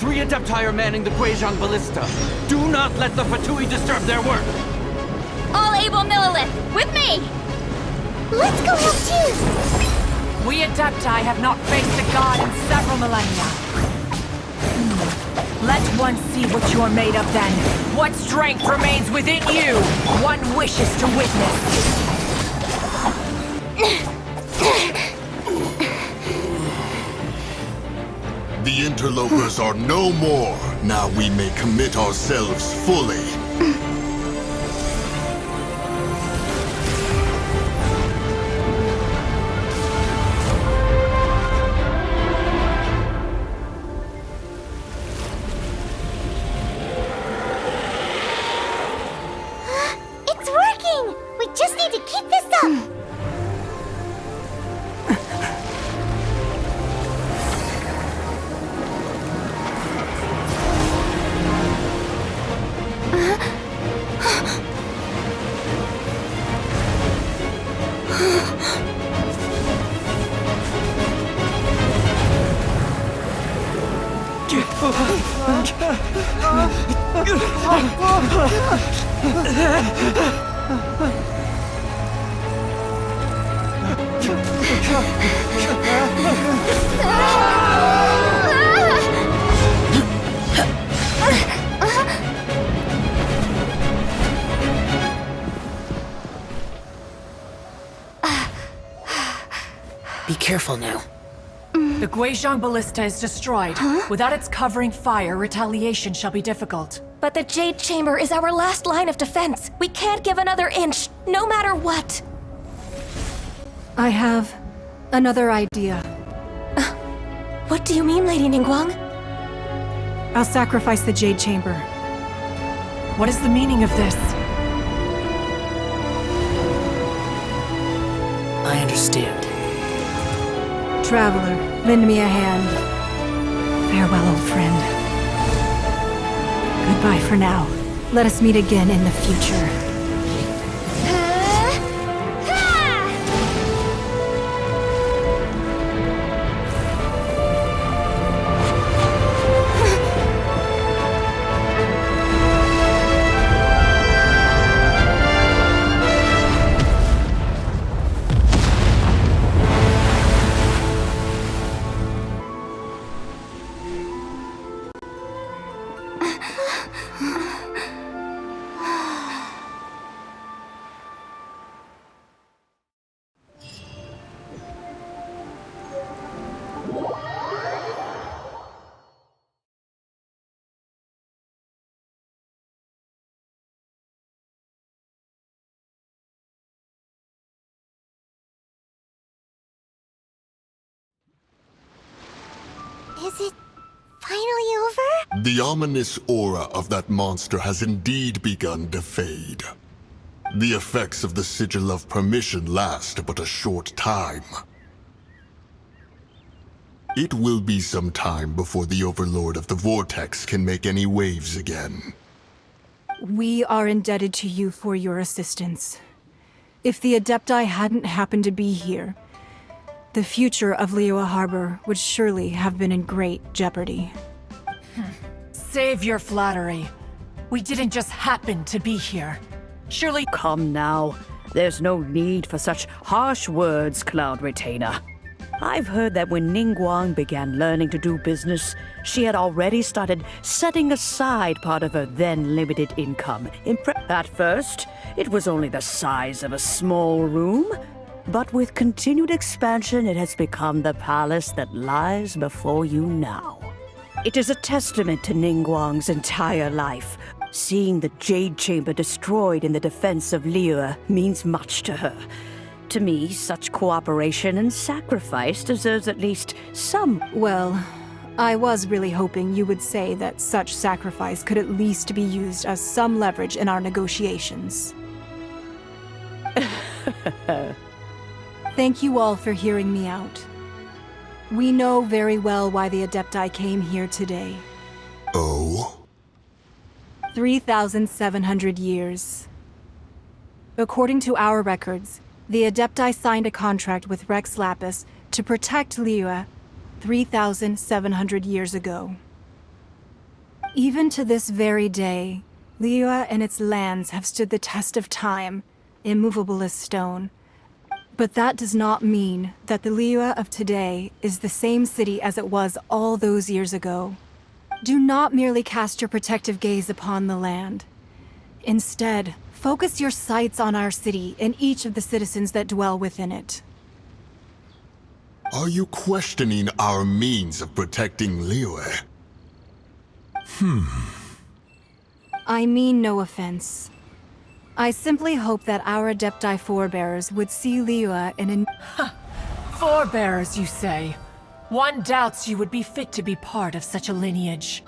3 Adepti are manning the Guizhong Ballista. Do not let the Fatui disturb their work! All able Millilith, with me! Let's go help too! We Adepti have not faced a god in several millennia. Let one see what you're made of then. What strength remains within you? One wishes to witness. The interlopers are no more. Now we may commit ourselves fully. It's working! We just need to keep this up! Be careful now. The Guizhong Ballista is destroyed. Without its covering fire, retaliation shall be difficult. But the Jade Chamber is our last line of defense. We can't give another inch, no matter what. I have another idea. What do you mean, Lady Ningguang? I'll sacrifice the Jade Chamber. What is the meaning of this? I understand. Traveler, lend me a hand. Farewell, old friend. Goodbye for now. Let us meet again in the future. Is it finally over? The ominous aura of that monster has indeed begun to fade. The effects of the Sigil of Permission last but a short time. It will be some time before the Overlord of the Vortex can make any waves again. We are indebted to you for your assistance. If the Adepti hadn't happened to be here, the future of Liyue Harbor would surely have been in great jeopardy. Save your flattery. We didn't just happen to be here. Surely— Come now. There's no need for such harsh words, Cloud Retainer. I've heard that when Ningguang began learning to do business, she had already started setting aside part of her then limited income. At first, it was only the size of a small room, but with continued expansion, it has become the palace that lies before you now. It is a testament to Ningguang's entire life. Seeing the Jade Chamber destroyed in the defense of Liyue means much to her. To me, such cooperation and sacrifice deserves at least some— Well, I was really hoping you would say that such sacrifice could at least be used as some leverage in our negotiations. Thank you all for hearing me out. We know very well why the Adepti came here today. Oh? 3,700 years. According to our records, the Adepti signed a contract with Rex Lapis to protect Liyue 3,700 years ago. Even to this very day, Liyue and its lands have stood the test of time, immovable as stone. But that does not mean that the Liyue of today is the same city as it was all those years ago. Do not merely cast your protective gaze upon the land. Instead, focus your sights on our city and each of the citizens that dwell within it. Are you questioning our means of protecting Liyue? I mean no offense. I simply hope that our Adepti forebears would see Liyue in an... Forebears, you say? One doubts you would be fit to be part of such a lineage.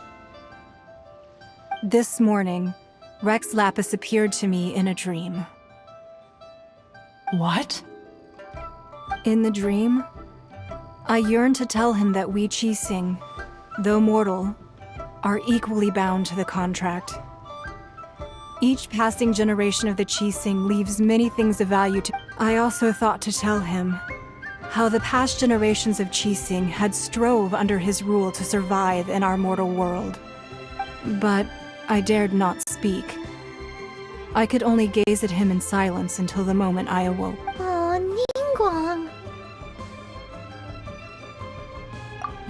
This morning, Rex Lapis appeared to me in a dream. What? In the dream, I yearned to tell him that we Qixing, though mortal, are equally bound to the contract. Each passing generation of the Qixing leaves many things of value to... I also thought to tell him how the past generations of Qixing had strove under his rule to survive in our mortal world. But I dared not speak. I could only gaze at him in silence until the moment I awoke. Oh, Ningguang.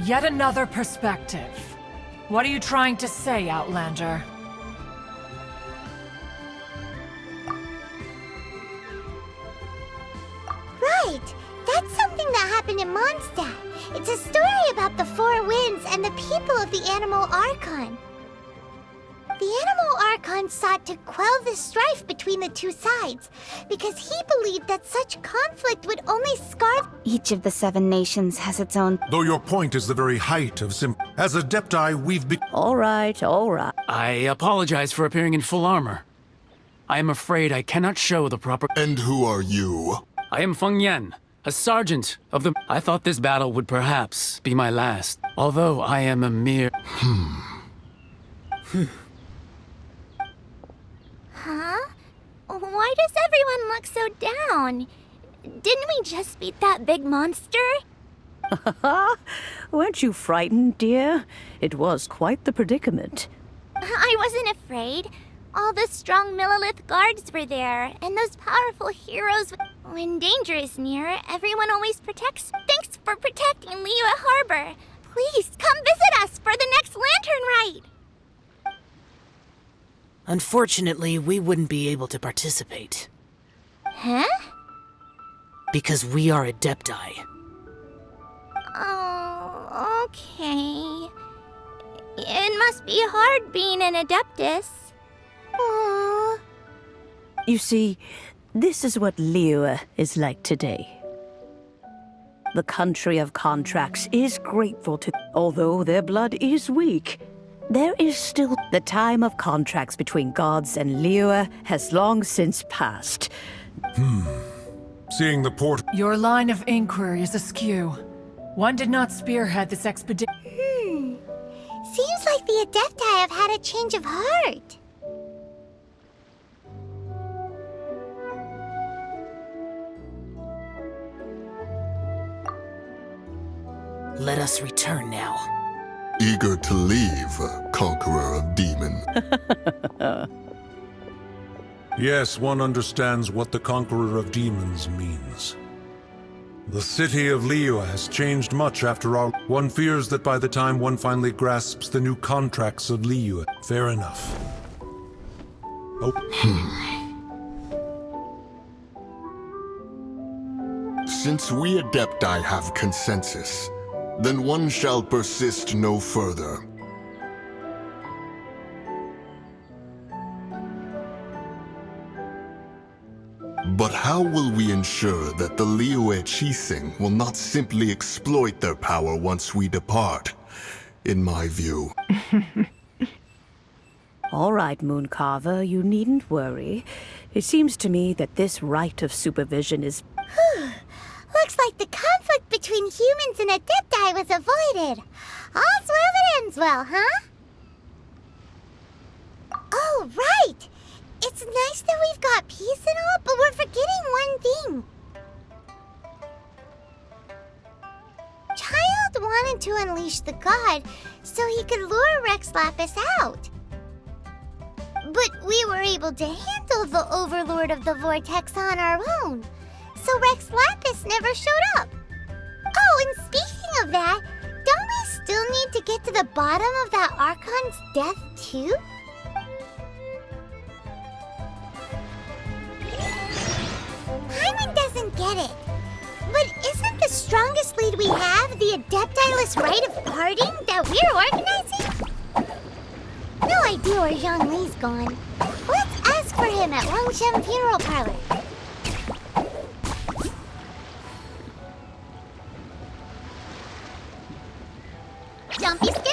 Yet another perspective. What are you trying to say, Outlander? Right! That's something that happened in Mondstadt. It's a story about the Four Winds and the people of the Animal Archon. The Animal Archon sought to quell the strife between the two sides, because he believed that such conflict would only scar... Each of the 7 nations has its own... Though your point is the very height of As Adepti, we've been... All right. I apologize for appearing in full armor. I am afraid I cannot show the proper... And who are you? I am Feng Yan, a sergeant of the... I thought this battle would perhaps be my last, although I am a mere... Huh? Why does everyone look so down? Didn't we just beat that big monster? Weren't you frightened, dear? It was quite the predicament. I wasn't afraid. All the strong Millilith guards were there, and those powerful heroes... When danger is near, everyone always protects... Thanks for protecting Liyue Harbor. Please, come visit us for the next lantern rite. Unfortunately, we wouldn't be able to participate. Huh? Because we are Adepti. Oh, okay. It must be hard being an Adeptus. Aww. You see, this is what Liyue is like today. The country of contracts is grateful to... Although their blood is weak, there is still... The time of contracts between gods and Liyue has long since passed. Seeing the port... Your line of inquiry is askew. One did not spearhead this expedition. Seems like the Adepti have had a change of heart. Let us return now. Eager to leave, conqueror of demon. Yes, one understands what the Conqueror of Demons means. The city of Liyue has changed much after our... One fears that by the time one finally grasps the new contracts of Liyue... Fair enough. Oh. Since we Adepti have consensus, then one shall persist no further. But how will we ensure that the Liyue Qixing will not simply exploit their power once we depart? In my view. All right, Mooncarver, you needn't worry. It seems to me that this right of supervision is... Looks like the conflict between humans and Adepti was avoided. All's well that ends well, huh? Oh, right! It's nice that we've got peace and all, but we're forgetting one thing. Child wanted to unleash the god, so he could lure Rex Lapis out. But we were able to handle the Overlord of the Vortex on our own, so Rex Lapis never showed up. Oh, and speaking of that, don't we still need to get to the bottom of that Archon's death, too? Paimon doesn't get it. But isn't the strongest lead we have the Adeptilus Rite of Parting that we're organizing? No idea where Zhongli's gone. Let's ask for him at Wangshem Funeral Parlor. Don't be scared!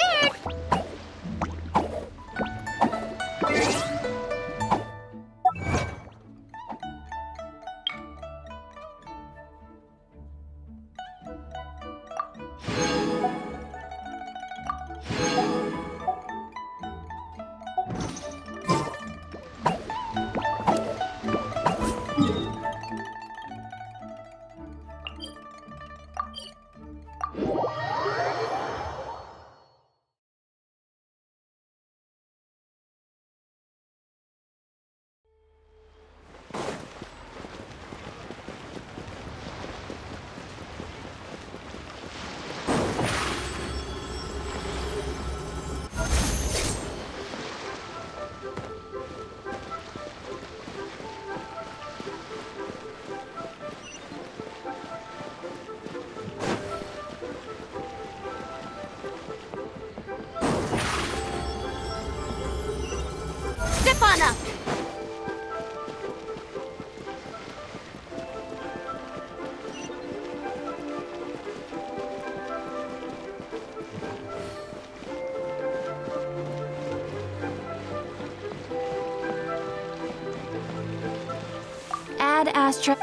Step on up! Ad Astra.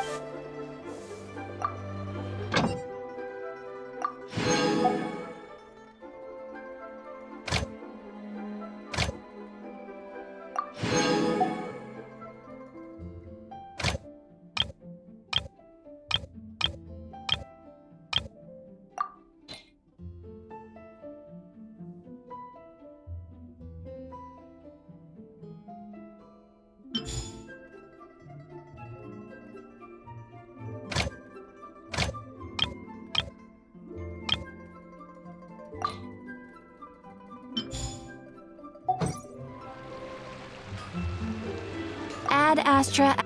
Ad Astra.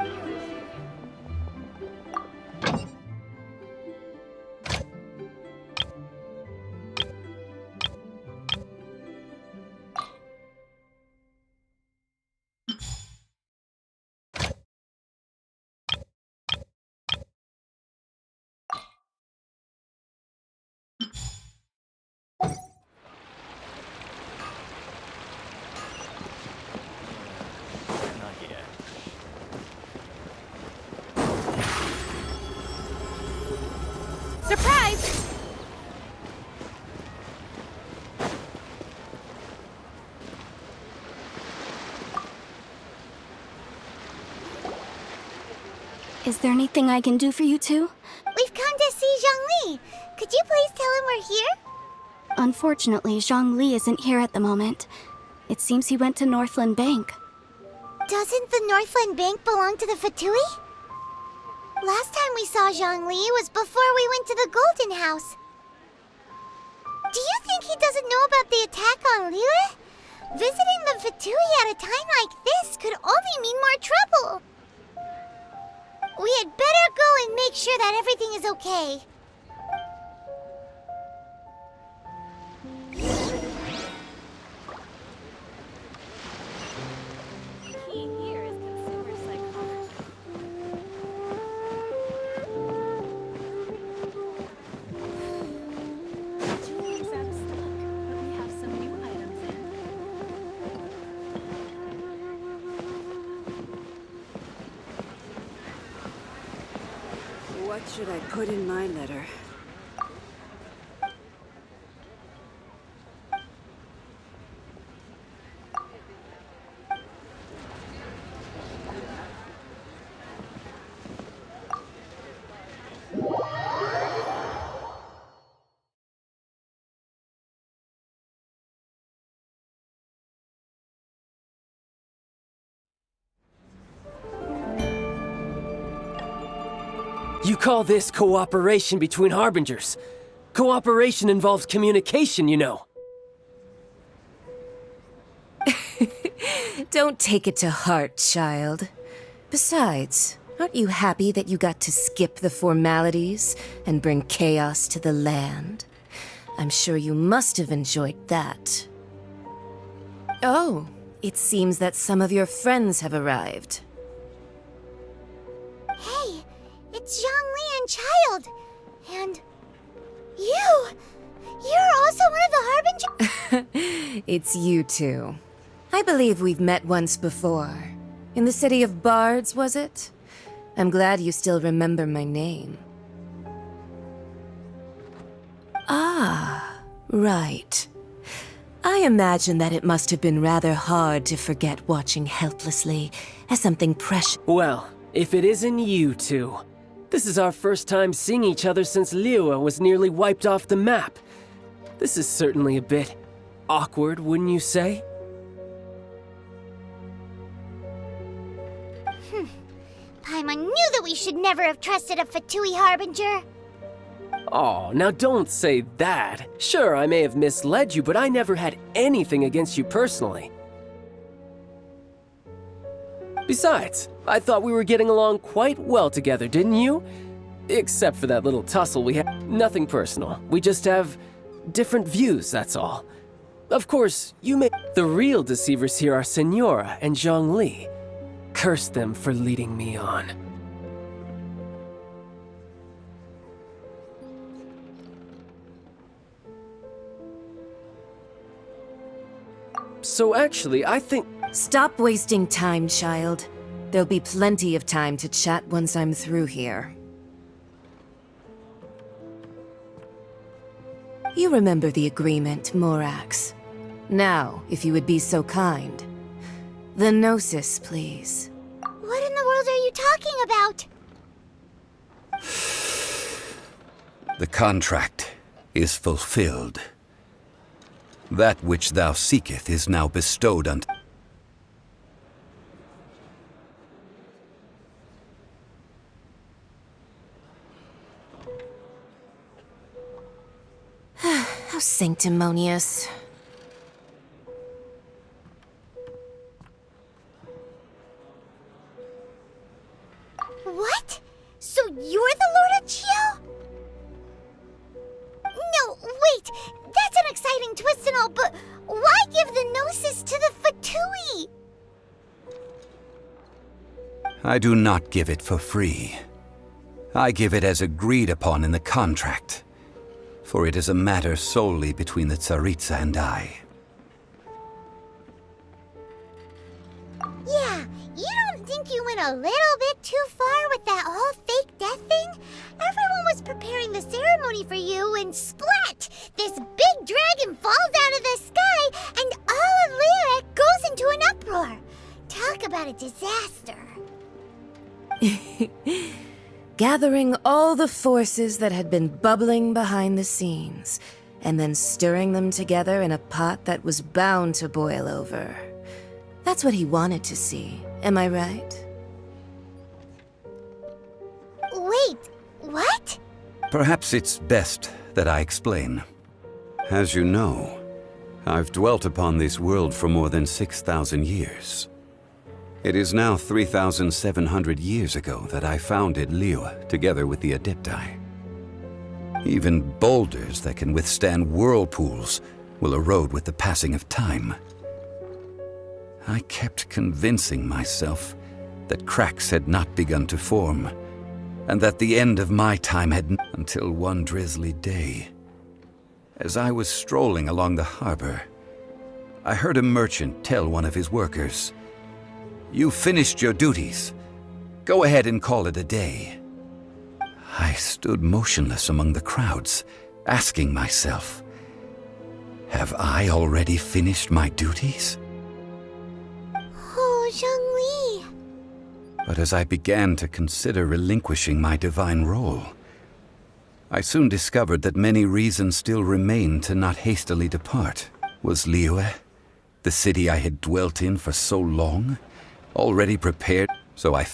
Surprise! Is there anything I can do for you two? We've come to see Zhongli. Could you please tell him we're here? Unfortunately, Zhongli isn't here at the moment. It seems he went to Northland Bank. Doesn't the Northland Bank belong to the Fatui? Last time we saw Zhongli was before we went to the Golden House. Do you think he doesn't know about the attack on Liyue? Visiting the Fatui at a time like this could only mean more trouble. We had better go and make sure that everything is okay. What should I put in my letter? You call this cooperation between Harbingers. Cooperation involves communication, you know. Don't take it to heart, child. Besides, aren't you happy that you got to skip the formalities and bring chaos to the land? I'm sure you must have enjoyed that. Oh, it seems that some of your friends have arrived. Hey, it's Zhongli and Child. And you! You're also one of the Harbingers? It's you two. I believe we've met once before. In the city of Bards, was it? I'm glad you still remember my name. Ah, right. I imagine that it must have been rather hard to forget watching helplessly as something precious. Well, if it isn't you two. This is our first time seeing each other since Liyue was nearly wiped off the map. This is certainly a bit awkward, wouldn't you say? Paimon knew that we should never have trusted a Fatui Harbinger. Oh, now don't say that. Sure, I may have misled you, but I never had anything against you personally. Besides, I thought we were getting along quite well together, didn't you? Except for that little tussle we had. Nothing personal. We just have different views, that's all. Of course, you may... The real deceivers here are Senora and Zhongli. Curse them for leading me on. So actually, I think... Stop wasting time, child. There'll be plenty of time to chat once I'm through here. You remember the agreement, Morax. Now, if you would be so kind. The Gnosis, please. What in the world are you talking about? The contract is fulfilled. That which thou seeketh is now bestowed unto... How sanctimonious. What? So you're the Lord of Chio? No, wait! That's an exciting twist and all, but why give the Gnosis to the Fatui? I do not give it for free. I give it as agreed upon in the contract, for it is a matter solely between the Tsaritsa and I. Yeah, you don't think you went a little bit too far with that whole fake death thing? Everyone was preparing the ceremony for you, and splat! This big dragon falls out of the sky, and all of Lyric goes into an uproar. Talk about a disaster. Gathering all the forces that had been bubbling behind the scenes, and then stirring them together in a pot that was bound to boil over. That's what he wanted to see, am I right? Wait, what? Perhaps it's best that I explain. As you know, I've dwelt upon this world for more than 6,000 years. It is now 3,700 years ago that I founded Liyue together with the Adepti. Even boulders that can withstand whirlpools will erode with the passing of time. I kept convincing myself that cracks had not begun to form, and that the end of my time had until one drizzly day. As I was strolling along the harbor, I heard a merchant tell one of his workers, "You finished your duties. Go ahead and call it a day." I stood motionless among the crowds, asking myself, have I already finished my duties? Oh, Zhongli. But as I began to consider relinquishing my divine role, I soon discovered that many reasons still remained to not hastily depart. Was Liyue, the city I had dwelt in for so long, already prepared? So I